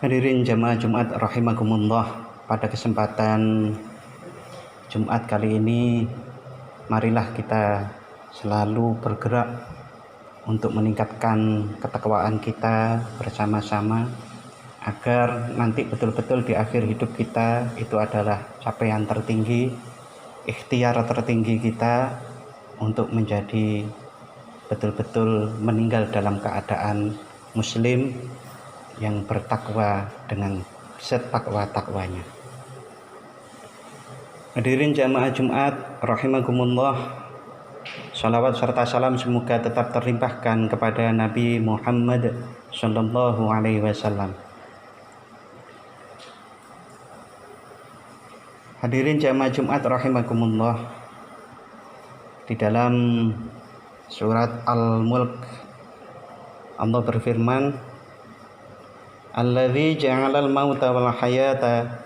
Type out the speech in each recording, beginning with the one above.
Hadirin jamaah Jumat rahimakumullah, pada kesempatan Jumat kali ini marilah kita selalu bergerak untuk meningkatkan ketakwaan kita bersama-sama agar nanti betul-betul di akhir hidup kita itu adalah capaian tertinggi, ikhtiar tertinggi kita untuk menjadi betul-betul meninggal dalam keadaan muslim yang bertakwa dengan setakwa-takwanya. Hadirin jamaah Jumat rahimakumullah, salawat serta salam semoga tetap terlimpahkan kepada Nabi Muhammad sallallahu alaihi wasallam. Hadirin jamaah Jumat rahimakumullah, di dalam surat Al-Mulk Allah berfirman, Alladzi ja'alal mauta wal hayata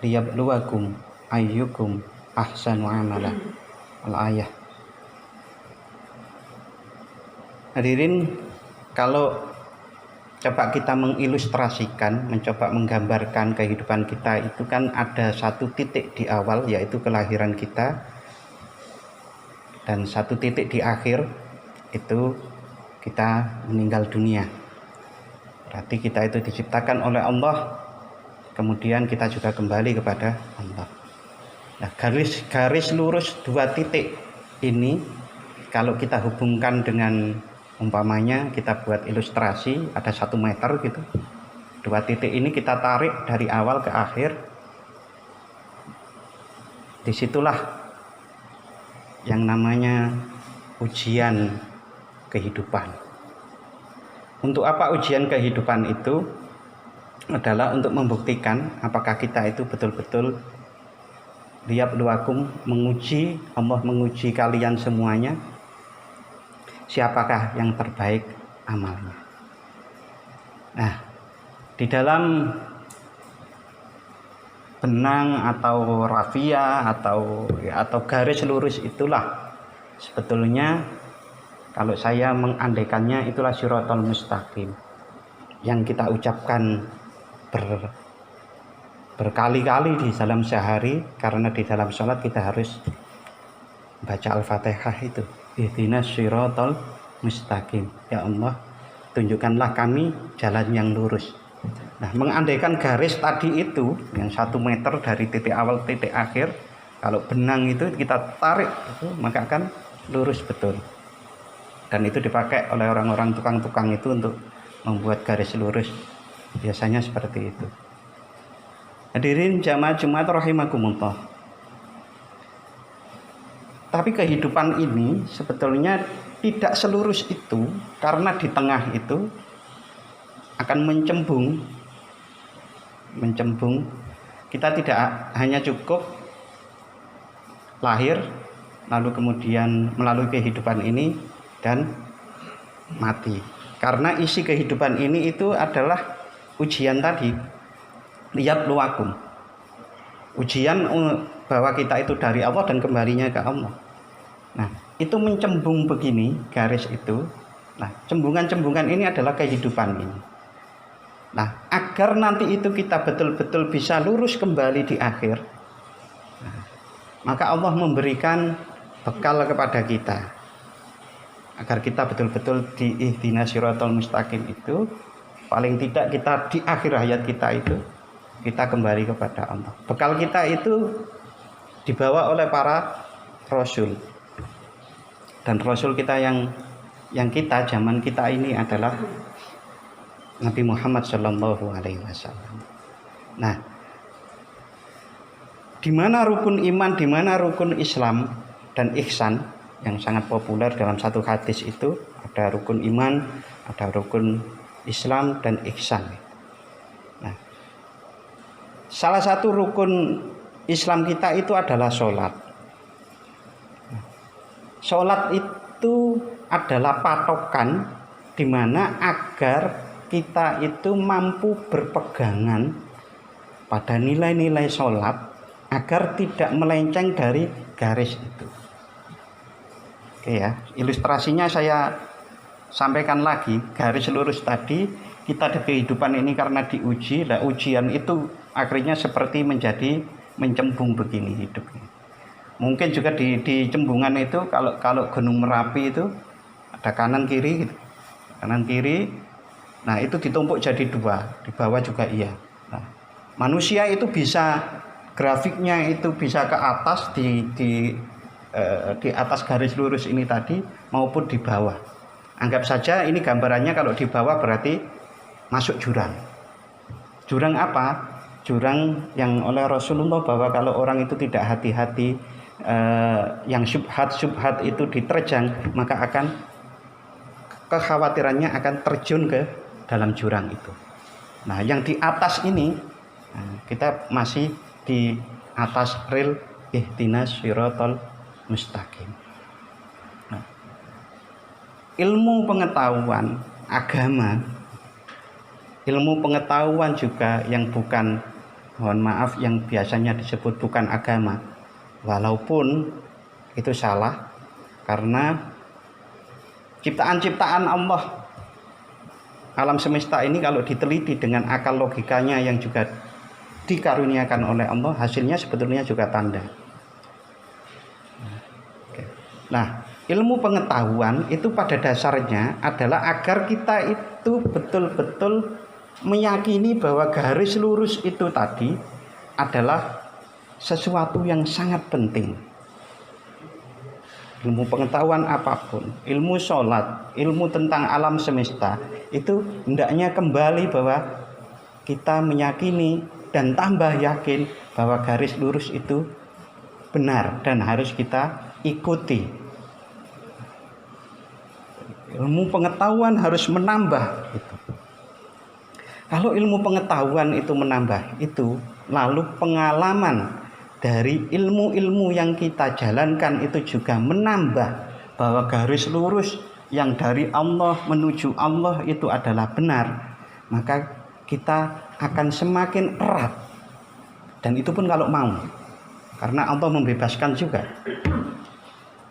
liyabluwakum ayyukum ahsanu amala. Al-ayah. Hadirin, kalau coba kita mengilustrasikan, mencoba menggambarkan kehidupan kita, itu kan ada satu titik di awal, yaitu kelahiran kita, dan satu titik di akhir, itu kita meninggal dunia. Berarti kita itu diciptakan oleh Allah, kemudian kita juga kembali kepada Allah. Nah, garis lurus dua titik ini, kalau kita hubungkan dengan umpamanya kita buat ilustrasi, ada 1 meter gitu. Dua titik ini kita tarik dari awal ke akhir. Disitulah yang namanya ujian kehidupan. Untuk apa ujian kehidupan itu? Adalah untuk membuktikan apakah kita itu betul-betul liyabluwakum, menguji, Allah menguji kalian semuanya, siapakah yang terbaik amalnya. Nah, di dalam benang atau rafia atau garis lurus itulah sebetulnya, kalau saya mengandaikannya, itulah siratal mustaqim yang kita ucapkan berkali-kali di dalam sehari, karena di dalam sholat kita harus baca Al-Fatihah itu. Ihdinas siratal mustaqim. Ya Allah, tunjukkanlah kami jalan yang lurus. Nah, mengandaikan garis tadi itu yang 1 meter dari titik awal titik akhir, kalau benang itu kita tarik itu, maka akan lurus betul. Dan itu dipakai oleh orang-orang tukang-tukang itu untuk membuat garis lurus, biasanya seperti itu. Hadirin jamaah Jumat rahimakumullah, tapi kehidupan ini sebetulnya tidak selurus itu, karena di tengah itu akan mencembung. Kita tidak hanya cukup lahir lalu kemudian melalui kehidupan ini dan mati, karena isi kehidupan ini itu adalah ujian tadi, liyabluwakum, ujian bahwa kita itu dari Allah dan kembalinya ke Allah. Nah, itu mencembung begini garis itu. Nah, cembungan-cembungan ini adalah kehidupan ini. Nah, agar nanti itu kita betul-betul bisa lurus kembali di akhir, nah, maka Allah memberikan bekal kepada kita agar kita betul-betul di ihdinas siratal mustaqim itu, paling tidak kita di akhir hayat kita itu kita kembali kepada Allah. Bekal kita itu dibawa oleh para rasul, dan rasul kita yang kita zaman kita ini adalah Nabi Muhammad sallallahu alaihi wasallam. Nah, di mana rukun iman, di mana rukun Islam dan ihsan yang sangat populer dalam satu hadis itu, ada rukun iman, ada rukun Islam dan ihsan. Nah, salah satu rukun Islam kita itu adalah sholat. Sholat itu adalah patokan di mana agar kita itu mampu berpegangan pada nilai-nilai sholat agar tidak melenceng dari garis itu. Oke ya, ilustrasinya saya sampaikan lagi. Garis lurus tadi kita di kehidupan ini karena diuji, nah ujian itu akhirnya seperti menjadi mencembung begini hidupnya. Mungkin juga di cembungan itu kalau Gunung Merapi itu ada kanan kiri gitu. Kanan kiri, nah itu ditumpuk jadi dua, di bawah juga iya. Nah, manusia itu bisa grafiknya itu bisa ke atas di atas garis lurus ini tadi maupun di bawah. Anggap saja ini gambarannya kalau di bawah berarti masuk jurang. Jurang apa? Jurang yang oleh Rasulullah bahwa kalau orang itu tidak hati-hati, yang syubhat itu diterjang, maka akan kekhawatirannya akan terjun ke dalam jurang itu. Nah, yang di atas ini kita masih di atas rel ihdinas siratal mustaqim. Nah, ilmu pengetahuan agama, ilmu pengetahuan juga yang bukan, mohon maaf, yang biasanya disebut bukan agama, walaupun itu salah karena ciptaan-ciptaan Allah, alam semesta ini kalau diteliti dengan akal logikanya yang juga dikaruniakan oleh Allah, hasilnya sebetulnya juga tanda. Nah, ilmu pengetahuan itu pada dasarnya adalah agar kita itu betul-betul meyakini bahwa garis lurus itu tadi adalah sesuatu yang sangat penting. Ilmu pengetahuan apapun, ilmu sholat, ilmu tentang alam semesta, itu hendaknya kembali bahwa kita meyakini dan tambah yakin bahwa garis lurus itu benar dan harus kita ikuti. Ilmu pengetahuan harus menambah itu. Kalau ilmu pengetahuan itu menambah itu, lalu pengalaman dari ilmu-ilmu yang kita jalankan itu juga menambah bahwa garis lurus yang dari Allah menuju Allah itu adalah benar, maka kita akan semakin erat. Dan itu pun kalau mau, karena Allah membebaskan juga,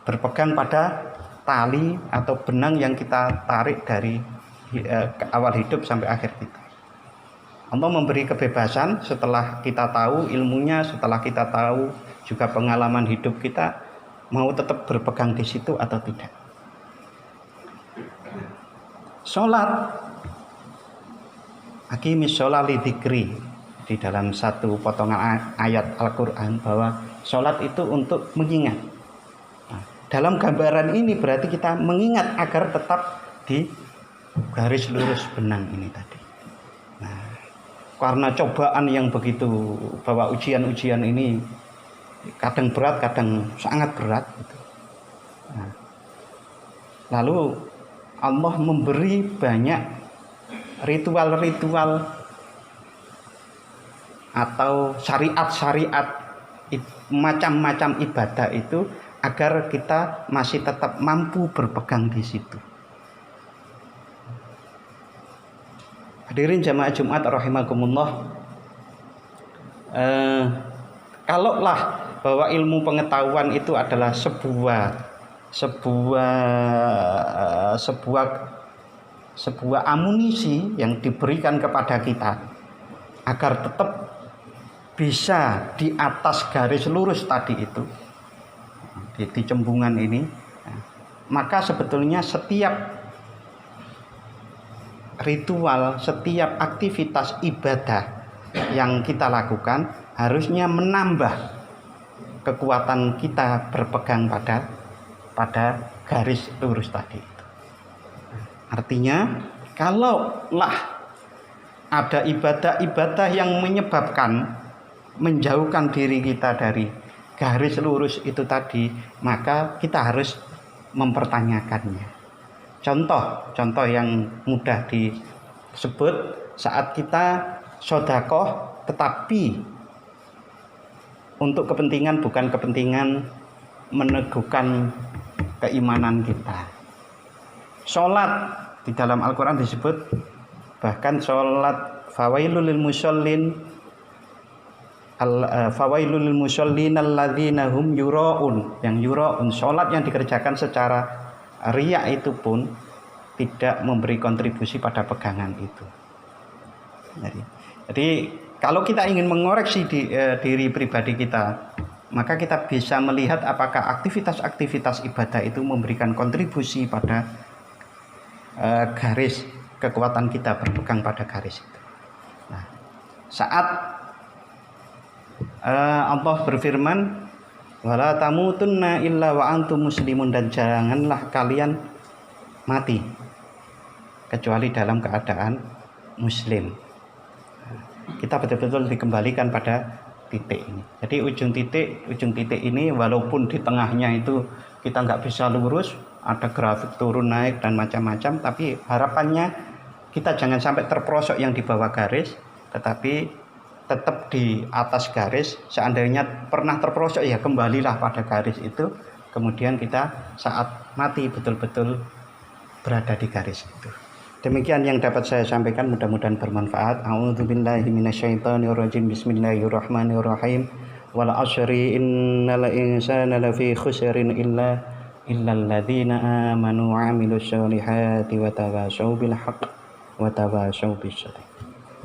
berpegang pada tali atau benang yang kita tarik dari awal hidup sampai akhir kita. Allah memberi kebebasan setelah kita tahu ilmunya, setelah kita tahu juga pengalaman hidup kita, mau tetap berpegang di situ atau tidak. Sholat, aqimis sholat li dzikri, di dalam satu potongan ayat Al-Quran bahwa sholat itu untuk mengingat. Nah, dalam gambaran ini berarti kita mengingat agar tetap di garis lurus benang ini tadi. Nah, karena cobaan yang begitu, bahwa ujian-ujian ini kadang berat, kadang sangat berat gitu. Nah, lalu Allah memberi banyak ritual-ritual atau syariat-syariat, macam-macam ibadah itu agar kita masih tetap mampu berpegang di situ. Hadirin jamaah Jumat rahimakumullah, kalaulah bahwa ilmu pengetahuan itu adalah sebuah amunisi yang diberikan kepada kita agar tetap bisa di atas garis lurus tadi itu, di cembungan ini, maka sebetulnya setiap ritual, setiap aktivitas ibadah yang kita lakukan harusnya menambah kekuatan kita berpegang pada garis lurus tadi itu. Artinya, kalaulah ada ibadah-ibadah yang menyebabkan menjauhkan diri kita dari garis lurus itu tadi, maka kita harus mempertanyakannya. Contoh yang mudah disebut saat kita sedekah tetapi untuk kepentingan, bukan kepentingan meneguhkan keimanan kita. Sholat di dalam Al-Quran disebut, bahkan sholat fawailul lil musallin alladzina hum yura'un, yang yura'un, sholat yang dikerjakan secara riya itu pun tidak memberi kontribusi pada pegangan itu. Jadi kalau kita ingin mengoreksi diri pribadi kita, maka kita bisa melihat apakah aktivitas-aktivitas ibadah itu memberikan kontribusi pada garis kekuatan kita berpegang pada garis itu. Nah, saat Allah berfirman, wala tamutunna illa wa antum muslimun, dan janganlah kalian mati kecuali dalam keadaan muslim. Kita betul-betul dikembalikan pada titik ini. Jadi ujung titik ini walaupun di tengahnya itu kita nggak bisa lurus, ada grafik turun naik dan macam-macam, tapi harapannya kita jangan sampai terperosok yang di bawah garis, tetapi tetap di atas garis. Seandainya pernah terperosok, ya kembalilah pada garis itu, kemudian kita saat mati betul-betul berada di garis itu. Demikian yang dapat saya sampaikan, mudah-mudahan bermanfaat. A'udzubillahi minasyaitonirrajim. Bismillahirrahmanirrahim. Wal 'asri innal insana lafi khusrin illal ladzina amanu wa 'amilus solihati wa tawassaw bil haqq wa tawassaw bis sabr.